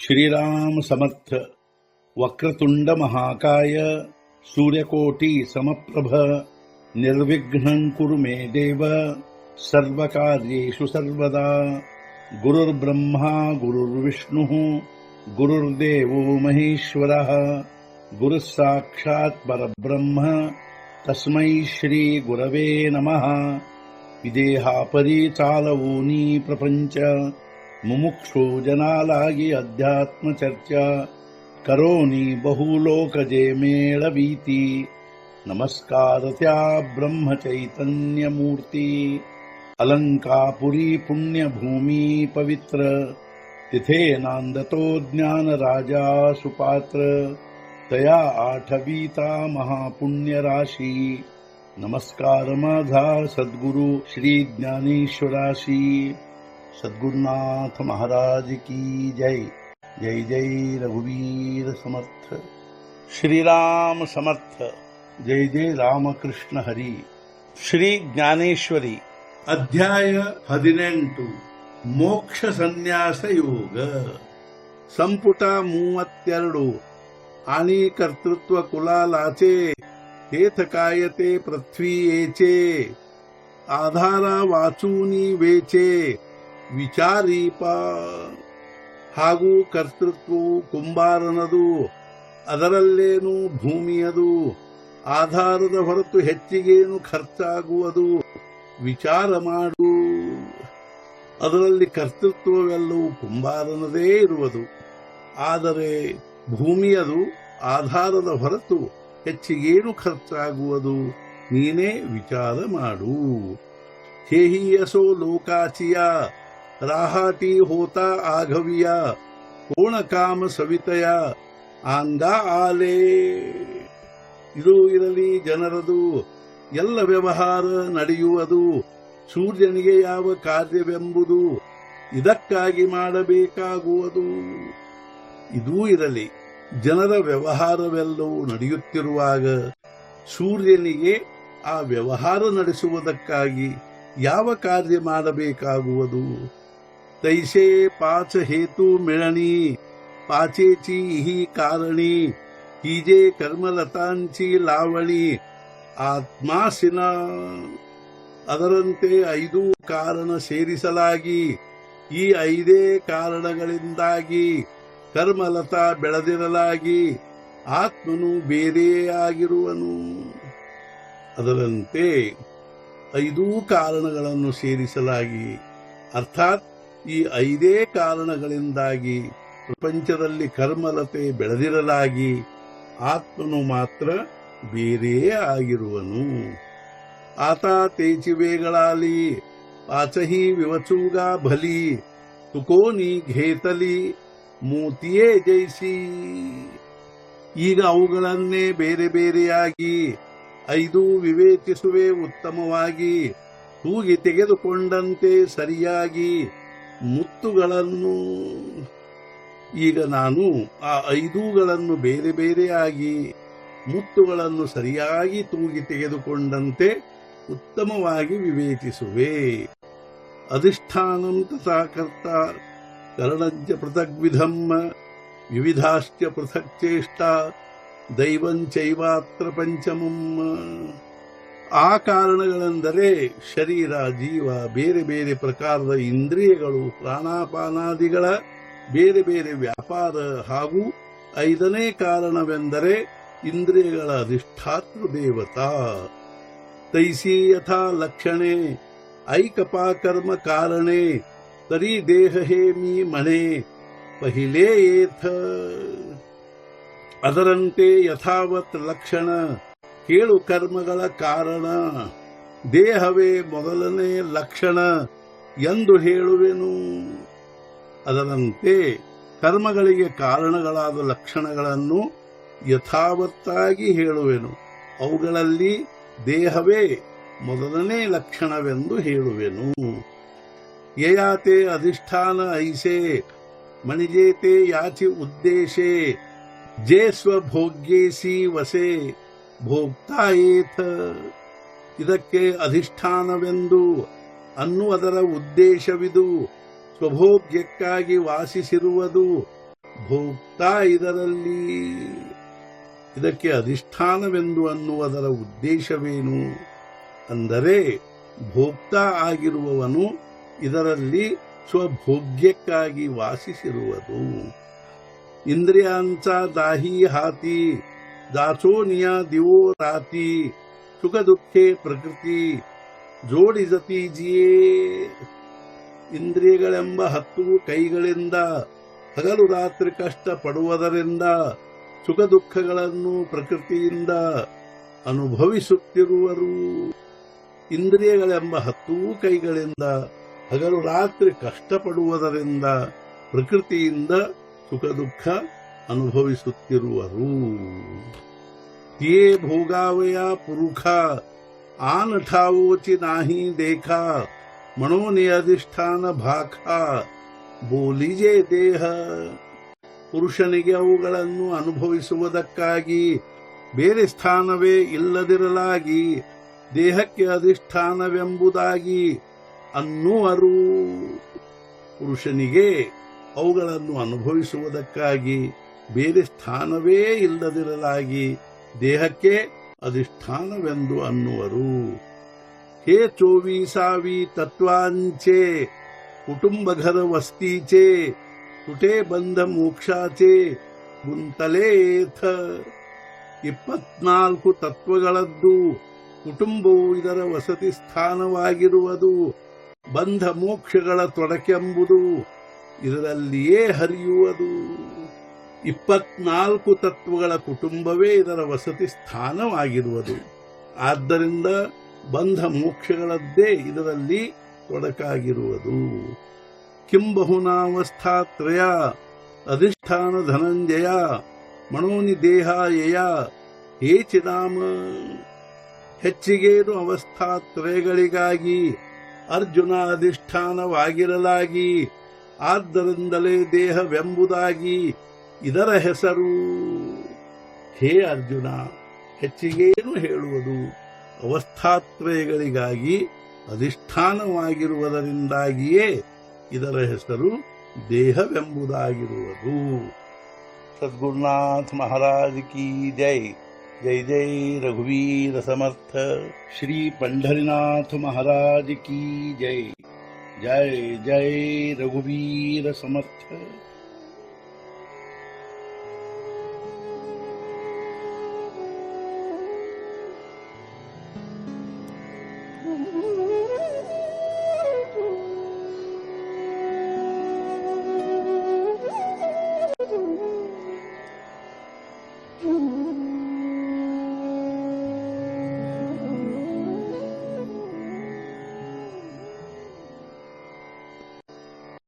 श्रीराम समर्थ. वक्रतुंड महाकाय सूर्यकोटि समप्रभ निर्विघ्नं कुरु मे देव सर्वकार्येषु सर्वदा. गुरुर्ब्रह्मा गुरुर्विष्णुः गुरुर्देवो महेश्वरः गुरुः साक्षात् परब्रह्म तस्मै श्री गुरवे नमः. विदेहापरी चालवूनी प्रपंच मुमुक्षु जनालागी अध्यात्म चर्चा करोनी बहुलोकजे मेळवीती. नमस्कार त्या ब्रह्म चैतन्य मूर्ती. अलंकापुरी पुण्यभूमी पवित्र तिथे नांदतो ज्ञान राजा सुपात्र. तया आठवीता महापुण्य राशी. नमस्कार माझा सद्गुरु श्री ज्ञानेश्वराशी. सद्गुरुनाथ महाराज की जय. जय जय रघुवीर समर्थ. श्रीराम समर्थ. जय जय रामकृष्ण हरी. ಶ್ರೀ ಜ್ಞಾನೇಶ್ವರಿ ಅಧ್ಯಾಯ 18 ಮೋಕ್ಷ ಸನ್ಯಾಸ ಯೋಗ. ಸಂಪುಟ 32. आणि कर्तृत्व कुलालाचे हेथ कायते पृथ्वीयेचे. आधारा वाचूनी वेचे ವಿಚಾರೀಪ. ಹಾಗೂ ಕರ್ತೃತ್ವವು ಕುಂಬಾರನದು, ಅದರಲ್ಲೇನು ಭೂಮಿಯದು. ಆಧಾರದ ಹೊರತು ಹೆಚ್ಚಿಗೇನು ಖರ್ಚಾಗುವುದು ವಿಚಾರ ಮಾಡು. ಅದರಲ್ಲಿ ಕರ್ತೃತ್ವವೆಲ್ಲವೂ ಕುಂಬಾರನದೇ ಇರುವುದು. ಆದರೆ ಭೂಮಿಯದು ಆಧಾರದ ಹೊರತು ಹೆಚ್ಚಿಗೇನು ಖರ್ಚಾಗುವುದು ನೀನೇ ವಿಚಾರ ಮಾಡು. ಹೇಹಿಯಸೋ ಲೋಕಾಚಿಯ राहाटी होता आघविया. कोण काम सवितया आंಗ ಆಲೆ. ಇದು ಇರಲಿ ಜನರದು, ಎಲ್ಲ ವ್ಯವಹಾರ ನಡೆಯುವುದು. ಸೂರ್ಯನಿಗೆ ಯಾವ ಕಾರ್ಯವೆಂಬುದು ಇದಕ್ಕಾಗಿ ಮಾಡಬೇಕಾಗುವುದು. ಇದೂ ಇರಲಿ ಜನರ ವ್ಯವಹಾರವೆಲ್ಲವೂ ನಡೆಯುತ್ತಿರುವಾಗ ಸೂರ್ಯನಿಗೆ ಆ ವ್ಯವಹಾರ ನಡೆಸುವುದಕ್ಕಾಗಿ ಯಾವ ಕಾರ್ಯ ಮಾಡಬೇಕಾಗುವುದು. तैसे पाच हेतू मिळणी पाचेची ही कारणी. हीजे कर्मलतांची लावणी ಆತ್ಮಾಸಿನ. ಅದರಂತೆ 5 ಕಾರಣ ಸೇರಿಸಲಾಗಿ ಈ 5 ಕಾರಣಗಳಿಂದಾಗಿ ಕರ್ಮಲತಾ ಬೆಳೆದಿರಲಾಗಿ ಆತ್ಮನು ಬೇರೆಯಾಗಿರುವನು. ಅದರಂತೆ 5 ಕಾರಣಗಳನ್ನು ಸೇರಿಸಲಾಗಿ ಅರ್ಥಾತ್ ಈ 5 ಕಾರಣಗಳಿಂದಾಗಿ ಪ್ರಪಂಚದಲ್ಲಿ ಕರ್ಮಲತೆ ಬೆಳೆದಿರಲಾಗಿ ಆತ್ಮನು ಮಾತ್ರ ಬೇರೆಯೇ ಆಗಿರುವನು. ಆತ ತೇಚಿವೆಗಳಾಲಿ ಪಾಚಹಿ ವಿವಚೂಗಾ ಭಲಿ. ತುಕೋನಿ ಘೇತಲಿ ಮೂತಿಯೇ ಜೈಸಿ. ಈಗ ಅವುಗಳನ್ನೇ ಬೇರೆ ಬೇರೆಯಾಗಿ 5 ವಿವೇಚಿಸುವೆ ಉತ್ತಮವಾಗಿ. ತೂಗಿ ತೆಗೆದುಕೊಂಡಂತೆ ಸರಿಯಾಗಿ ಮುತ್ತುಗಳನ್ನು. ಈಗ ನಾನು ಆ 5ಗಳನ್ನು ಬೇರೆ ಬೇರೆಯಾಗಿ ಮುತ್ತುಗಳನ್ನು ಸರಿಯಾಗಿ ತೂಗಿ ತೆಗೆದುಕೊಂಡಂತೆ ಉತ್ತಮವಾಗಿ ವಿವೇಚಿಸುವೆ. ಅಧಿಷ್ಠಾನಂ ತಥಾ ಕರ್ತ ಕರಣಂಚ ಪೃಥಗ್ವಿಧಂ ವಿವಿಧಾಶ್ಚ ಪೃಥಕ್ ಚೇಷ್ಟಾ ದೈವಂಚೈವಾತ್ರ ಪಂಚಮಂ. ಆ ಕಾರಣಗಳೆಂದರೆ ಶರೀರ, ಜೀವ, ಬೇರೆ ಬೇರೆ ಪ್ರಕಾರದ ಇಂದ್ರಿಯಗಳು, ಪ್ರಾಣಾಪಾನಾದಿಗಳ ಬೇರೆ ಬೇರೆ ವ್ಯಾಪಾರ. ಹಾಗೂ 5ನೇ ಕಾರಣವೆಂದರೆ ಇಂದ್ರಿಯಗಳ ಅಧಿಷ್ಠಾತೃ ದೇವತಾ. ತೈಸಿ ಯಥಾ ಲಕ್ಷಣೆ ಐಕಪಾಕರ್ಮ ಕಾರಣೆ ತರಿ ದೇಹ ಹೇಮಿ ಮನೆ ಪಹಿಲೇ ಏಥ. ಅದರಂತೆ ಯಥಾವತ್ ಲಕ್ಷಣ ಕೇಳು ಕರ್ಮಗಳ ಕಾರಣ. ದೇಹವೇ ಮೊದಲನೇ ಲಕ್ಷಣ ಎಂದು ಹೇಳುವೆನು. ಅದರಂತೆ ಕರ್ಮಗಳಿಗೆ ಕಾರಣಗಳಾದ ಲಕ್ಷಣಗಳನ್ನು ಯಥಾವತ್ತಾಗಿ ಹೇಳುವೆನು. ಅವುಗಳಲ್ಲಿ ದೇಹವೇ ಮೊದಲನೇ ಲಕ್ಷಣವೆಂದು ಹೇಳುವೆನು. ಯಯಾತೆ ಅಧಿಷ್ಠಾನ ಐಸೆ ಮಣಿಜೇತೆ ಯಾಚಿ ಉದ್ದೇಶೆ. ಜೇ ಸ್ವಭೋಗ್ಯೇಸಿ ವಸೆ ಭೋಕ್ತಾ ಏಥ. ಇದಕ್ಕೆ ಅಧಿಷ್ಠಾನವೆಂದು ಅನ್ನುವುದರ ಉದ್ದೇಶವಿದು. ಸ್ವಭೋಗ್ಯಕ್ಕಾಗಿ ವಾಸಿಸಿರುವುದು. ಭೋಕ್ತಾ ಇದರಲ್ಲಿ. ಇದಕ್ಕೆ ಅಧಿಷ್ಠಾನವೆಂದು ಅನ್ನುವುದರ ಉದ್ದೇಶವೇನು ಅಂದರೆ ಭೋಕ್ತಾ ಆಗಿರುವವನು ಇದರಲ್ಲಿ ಸ್ವಭೋಗ್ಯಕ್ಕಾಗಿ ವಾಸಿಸಿರುವುದು. ಇಂದ್ರಿಯಾಂಚ ದಾಹಿ ಹಾತಿ ದಾಸೋನಿಯ ದಿವೋ ರಾತಿ ಸುಖ ದುಃಖೇ ಪ್ರಕೃತಿ ಜೋಡಿಸತಿ ಜಿಯೇ. ಇಂದ್ರಿಯಗಳೆಂಬ 10 ಕೈಗಳಿಂದ ಹಗಲು ರಾತ್ರಿ ಕಷ್ಟ ಪಡುವುದರಿಂದ ಸುಖ ದುಃಖಗಳನ್ನು ಪ್ರಕೃತಿಯಿಂದ ಅನುಭವಿಸುತ್ತಿರುವರು. ಇಂದ್ರಿಯಗಳೆಂಬ 10 ಕೈಗಳಿಂದ ಹಗಲು ರಾತ್ರಿ ಕಷ್ಟಪಡುವುದರಿಂದ ಪ್ರಕೃತಿಯಿಂದ ಸುಖ ದುಃಖ ಅನುಭವಿಸುತ್ತಿರುವರು. ತೇ ಭೋಗಾವಯ ಪುರುಖ ಆನಠಾವೋಚಿ ನಾಹಿ ದೇಖ ಮನೋನಿ ಅಧಿಷ್ಠಾನ ಭಾಖ ಬೋಲಿಜೆ ದೇಹ. ಪುರುಷನಿಗೆ ಅವುಗಳನ್ನು ಅನುಭವಿಸುವುದಕ್ಕಾಗಿ ಬೇರೆ ಸ್ಥಾನವೇ ಇಲ್ಲದಿರಲಾಗಿ ದೇಹಕ್ಕೆ ಅಧಿಷ್ಠಾನವೆಂಬುದಾಗಿ ಅನ್ನುವರು. ಪುರುಷನಿಗೆ ಅವುಗಳನ್ನು ಅನುಭವಿಸುವುದಕ್ಕಾಗಿ ಬೇರೆ ಸ್ಥಾನವೇ ಇಲ್ಲದಿರಲಾಗಿ ದೇಹಕ್ಕೆ ಅಧಿಷ್ಠಾನವೆಂದು ಅನ್ನುವರು. ಹೇ ಚೋವೀಸಾವಿ ತತ್ವಾಂಚೆ ಕುಟುಂಬಘರ ವಸ್ತೀಚೆ ತುಟೇ ಬಂಧ ಮೋಕ್ಷಾಚೆ ಗುಂತಲೇಥ. 24 ತತ್ವಗಳದ್ದು ಕುಟುಂಬವು ಇದರ ವಸತಿ ಸ್ಥಾನವಾಗಿರುವುದು. ಬಂಧ ಮೋಕ್ಷಗಳ ತೊಡಕೆಂಬುದು ಇದರಲ್ಲಿಯೇ ಹರಿಯುವುದು. 24 ತತ್ವಗಳ ಕುಟುಂಬವೇ ಇದರ ವಸತಿ ಸ್ಥಾನವಾಗಿರುವುದು. ಆದ್ದರಿಂದ ಬಂಧ ಮೋಕ್ಷಗಳದ್ದೇ ಇದರಲ್ಲಿ ತೊಡಕಾಗಿರುವುದು. ಕಿಂಬಹುನಾವಸ್ಥಾತ್ರಯ ಅಧಿಷ್ಠಾನ ಧನಂಜಯ ಮನೋನಿ ದೇಹಾಯಯ ಹೇಚಿನಾಮ. ಹೆಚ್ಚಿಗೇನು ಅವಸ್ಥಾತ್ರಯಗಳಿಗಾಗಿ ಅರ್ಜುನ ಅಧಿಷ್ಠಾನವಾಗಿರಲಾಗಿ ಆದ್ದರಿಂದಲೇ ದೇಹವೆಂಬುದಾಗಿ ಇದರ ಹೆಸರು. ಹೇ ಅರ್ಜುನ, ಹೆಚ್ಚಿಗೇನು ಹೇಳುವುದು? ಅವಸ್ಥಾತ್ರಯಗಳಿಗಾಗಿ ಅಧಿಷ್ಠಾನವಾಗಿರುವುದರಿಂದಾಗಿಯೇ ಇದರ ಹೆಸರು ದೇಹವೆಂಬುದಾಗಿರುವುದು. ಸದ್ಗುರುನಾಥ ಮಹಾರಾಜ್ ಕಿ ಜೈ. ಜೈ ಜೈ ರಘುವೀರ ಸಮರ್ಥ. ಶ್ರೀ पंढरीनाथ महाराज की जय. जय जय रघुवीर समर्थ. Mm-hmm.